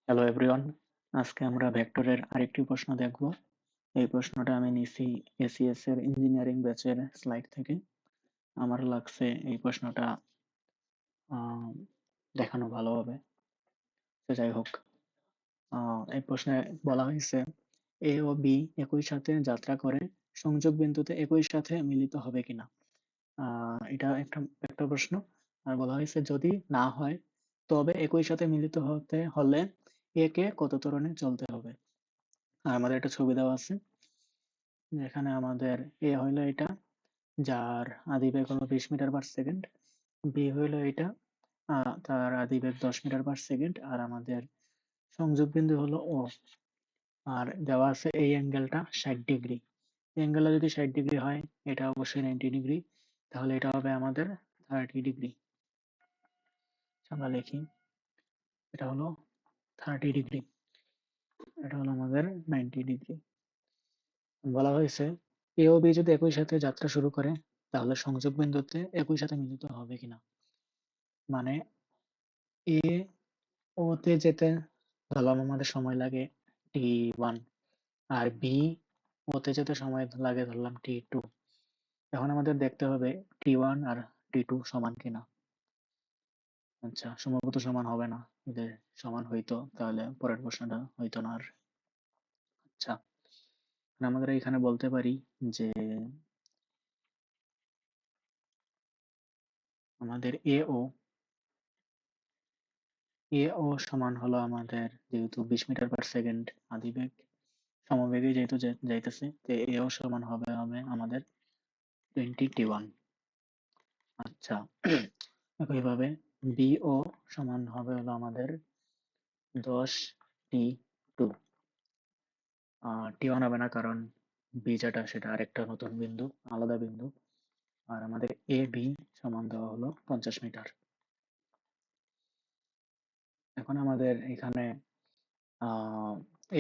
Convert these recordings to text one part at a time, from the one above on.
Hello everyone, আজকে আমরা ভেক্টরের আরেকটি প্রশ্ন দেখব। এই প্রশ্নটা আমি নিছি এসিএস এর ইঞ্জিনিয়ারিং ব্যাচের স্লাইড থেকে। আমার লাগছে এই প্রশ্নটা আহ, দেখানো ভালো হবে। তো যাই হোক, এই প্রশ্নে বলা হয়েছে এ ও বি একই সাথে যাত্রা করে সংযোগ বিন্দুতে একই সাথে মিলিত হবে কিনা। এটা একটা একটা প্রশ্ন। আর বলা হয়েছে যদি না হয় তবে একই সাথে মিলিত হতে হলে এ কে কত ত্বরণে চলতে হবে। আর আমাদের একটা ছবি দেওয়া আছে, যেখানে আমাদের এ হইলো এটা, যার আদিবেগ হলো 20 মিটার/সেকেন্ড। বি হইলো এটা, তার আদিবেগ 10 মিটার/সেকেন্ড। আর আমাদের সংযোগ বিন্দু হলো ও। আর দেওয়া আছে এই অ্যাঙ্গেলটা 60 ডিগ্রি। এই অ্যাঙ্গেলটা যদি 60 ডিগ্রি হয়, এটা অবশ্যই 90 ডিগ্রি, তাহলে এটা হবে আমাদের 30 ডিগ্রি। আমরা লিখি, এটা হলো 30 ডিগ্রি, এটা হলো আমাদের 90 ডিগ্রি। বলা হয়েছে এ ও বি যদি একই সাথে যাত্রা শুরু করে তাহলে সংযোগ বিন্দুতে একই সাথে মিলিত হবে কিনা। মানে এ ও তে যেতে ধরলাম আমাদের সময় লাগে T1, আর বি ও তে যেতে সময় লাগে ধরলাম T2। এখন আমাদের দেখতে হবে T1 আর T2 সমান কিনা। আচ্ছা, সম্ভবত সমান হবে না। যদি সমান হইতো তাহলে পরের প্রশ্নটা হইতো না আর। আচ্ছা, আমরা এখানে বলতে পারি যে আমাদের এ ও সমান হলো আমাদের, যেহেতু 20 মিটার/সেকেন্ড আদিবেগ, সমবেগে যেহেতু যাইতেছে, তো এ ও সমান হবে হবে আমাদের 20T1। আচ্ছা, একইভাবে বি ও সমান হবে হলো আমাদের 10T2। T1 হবে না, কারণ বি যেটা সেটা আরেকটা নতুন বিন্দু, আলাদা বিন্দু। আর আমাদের এ বি সমান দেওয়া হলো 50 মিটার। এখন আমাদের এখানে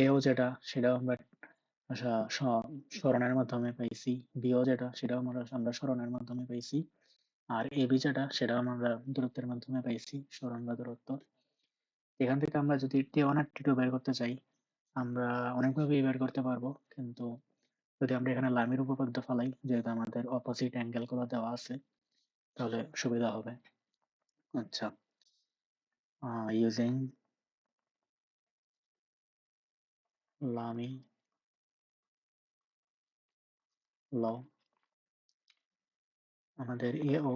এও যেটা সেটাও আমরা সরণের মাধ্যমে পাইছি, বিও যেটা সেটাও আমরা সরণের মাধ্যমে পাইছি। আর এবি যেটা সেটাও আমরা দূরত্বের মাধ্যমে পাইছি, সরণ বা দূরত্ব। এখান থেকে আমরা যদি T1 আর T2 বের করতে চাই, আমরা অনেকভাবেই বের করতে পারবো, কিন্তু যদি আমরা এখানে লামির উপপাদ্য ফালাই, যেহেতু আমাদের অপোজিট অ্যাঙ্গেল গুলো দেওয়া আছে, তাহলে সুবিধা হবে। আচ্ছা, ইউজিং লামি ল, আমাদের এও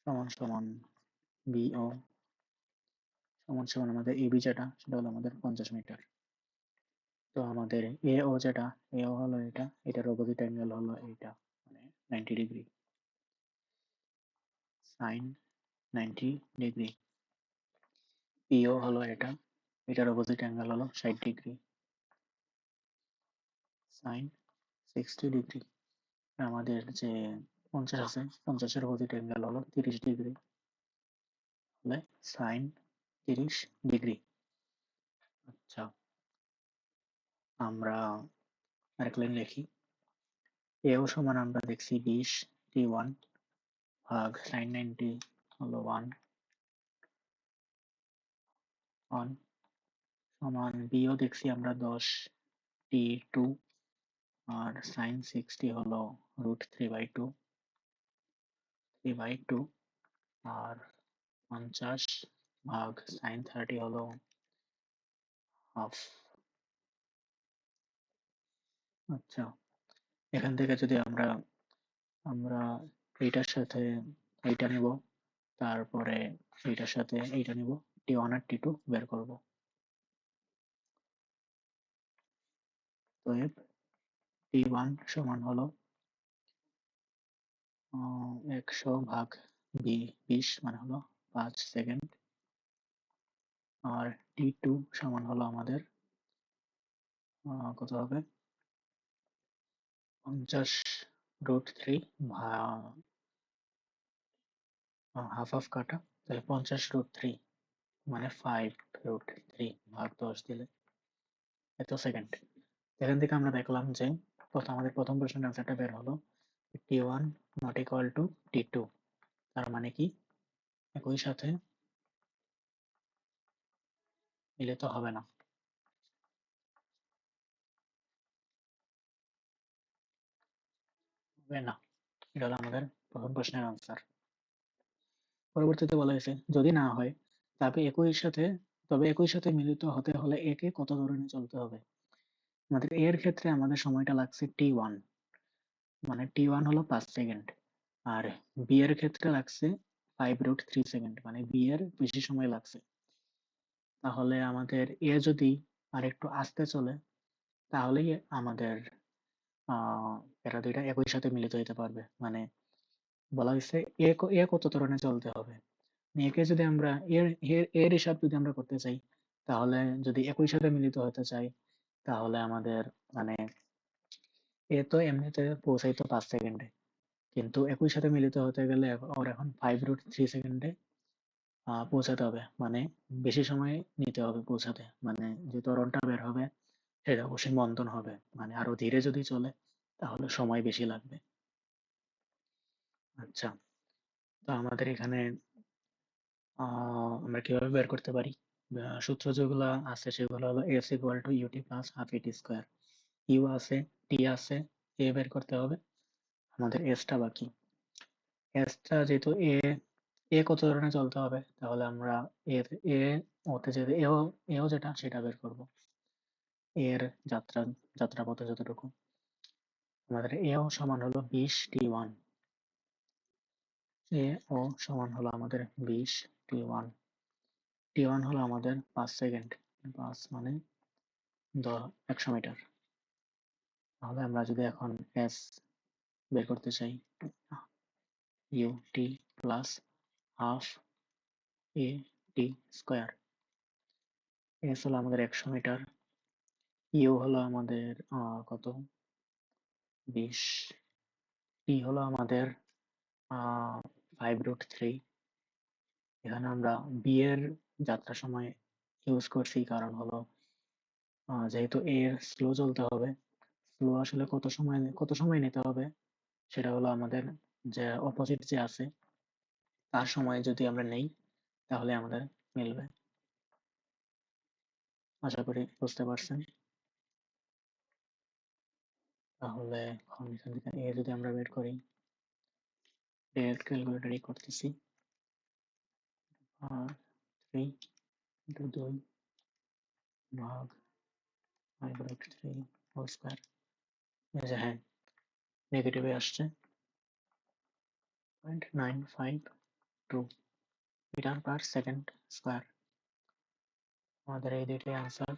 সমান সমান বিও সমান সমান আমাদের এবি যেটা সেটা হলো আমাদের 50 মিটার। তো আমাদের এও যেটা, এও হলো এটা, এটার অপোজিট অ্যাঙ্গেল হলো এইটা, মানে 90 ডিগ্রি, সাইন 90 ডিগ্রি। পিও হলো এটা, এটার অপোজিট অ্যাঙ্গেল হলো 60 ডিগ্রি, সাইন 60 ডিগ্রি। আমাদের যে 50 আছে, 50-এর অপোজিট অ্যাঙ্গেল হলো 30 ডিগ্রি, হলে সাইন 30 ডিগ্রি। আচ্ছা, আমরা আরেক লাইন লিখি, এও সমান আমরা দেখছি 20T1 ভাগ সাইন 90 হলো 1 সমান বিও দেখছি আমরা 10T2 আর সাইন 60 হলো √3/2 আর 50 ভাগ সাইন 30 হলো হাফ। আচ্ছা, এখান থেকে যদি আমরা আমরা এইটার সাথে এইটা নিব, তারপরে এইটার সাথে এইটা নিব, T1 আর T2 বের করব। তো T1 সমান হলো 100 ভাগ 20, মানে হলো 5 সেকেন্ড। আর T2 সমান হলো আমাদের কত হবে, 50√3, হাফ হাফ কাটা, তাহলে 50√3 মানে 5√3 ভাগ 10 দিলে এত সেকেন্ড। এখান থেকে আমরা দেখলাম যে আমাদের প্রথম প্রশ্নের অ্যান্সারটা বের হলো T1 not equal to T2। তার মানে কি একই সাথে মিলিত হবে না। হবে না, এটা হলো আমাদের প্রথম প্রশ্নের আনসার। পরবর্তীতে বলা হয়েছে যদি না হয় তবে একই সাথে মিলিত হতে হলে একে কত ধরনের চলতে হবে। আমাদের এর ক্ষেত্রে আমাদের সময়টা লাগছে T1, মানে T1 হলো 5 সেকেন্ড, আর বি এর ক্ষেত্রে লাগছে 5√3 সেকেন্ড, মানে বি এর বেশি সময় লাগছে। তাহলে আমাদের এ যদি আর একটু আস্তে চলে, তাহলেই আমাদের এরা দুইটা একই সাথে মিলিত হতে পারবে। মানে বলা হয়েছে এ কত ধরনের চলতে হবে। একে যদি আমরা এর এর এর হিসাব যদি আমরা করতে চাই, তাহলে যদি একই সাথে মিলিত হতে চাই, তাহলে আমাদের মানে এ তো এমনিতে পৌঁছাইতো 5 সেকেন্ডে, কিন্তু একই সাথে মিলিত হতে গেলে ওর এখন 5√3 সেকেন্ডে পৌঁছাতে হবে। মানে বেশি সময় নিতে হবে পৌঁছাতে, মানে যে ত্বরণটা বের হবে সেটা অবশ্যই মন্দন হবে। মানে আরো ধীরে যদি চলে তাহলে সময় বেশি লাগবে। আচ্ছা, তো আমাদের এখানে আমরা কিভাবে বের করতে পারি? সূত্র যেগুলো আছে সেগুলো হলো S equal to UT plus half ET square. U আছে, টি আছে, এ বের করতে হবে, আমাদের এসটা বাকি। এসটা যেহেতু এ কত ধরনের চলতে হবে, তাহলে আমরা এর এ ওতে যেতে এও যেটা সেটা বের করব। এর যাত্রাপথে যতটুকু, আমাদের এও সমান হলো 20 T1। এ ও সমান হলো আমাদের 20 T1। T1 হলো আমাদের 5 সেকেন্ড, 5 মানে 100 মিটার। তাহলে আমরা যদি এখন এস বের করতে চাই, ইউ টি প্লাস হাফ এ টি স্কোয়ার। এস হলো আমাদের 100 মিটার, ইউ হলো আমাদের কত 20, টি হলো আমাদের 5√3। এখানে আমরা বি এর যাত্রা সময় ইউজ করছি, কারণ হলো যেহেতু এর স্লো চলতে হবে, স্লো আসলে কত সময় নিতে হবে সেটা হলো আমাদের যে অপোজিট যে আছে তার সময় যদি আমরা নেই তাহলে আমাদের মিলবে। আশা করি বুঝতে পারছেন। তাহলে এখন এখান থেকে এ যদি আমরা বের করি, ডিরেক্ট ক্যালকুলেটরই করতেছি, 3 × 2 ভাগ 5/3 হোল স্কোয়ার। এই যে হ্যাঁ, নেগেটিভে আসছে 0.952 মিটার পার সেকেন্ড স্কোয়ার। আমাদের এই দুইটাই আনসার।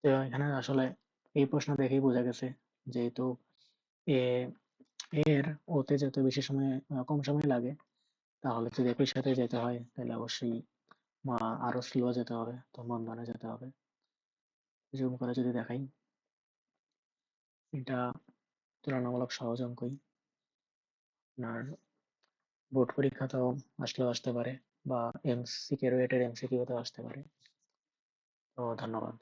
তো এখানে আসলে এই প্রশ্ন দেখেই বোঝা গেছে, যেহেতু এ এর ওতে যত বেশি সময় কম সময় লাগে, তাহলে যদি একই সাথে যেতে হয় তাহলে অবশ্যই আরো স্লো যেতে হবে, তো মন্দনে যেতে হবে। জুম করে যদি দেখাই, এটা তুলনামূলক সহজ অঙ্কই। আপনার বোর্ড পরীক্ষাতেও আসলেও আসতে পারে, বা এমসিকিউ এর এমসিকিউ তেও আসতে পারে। তো ধন্যবাদ।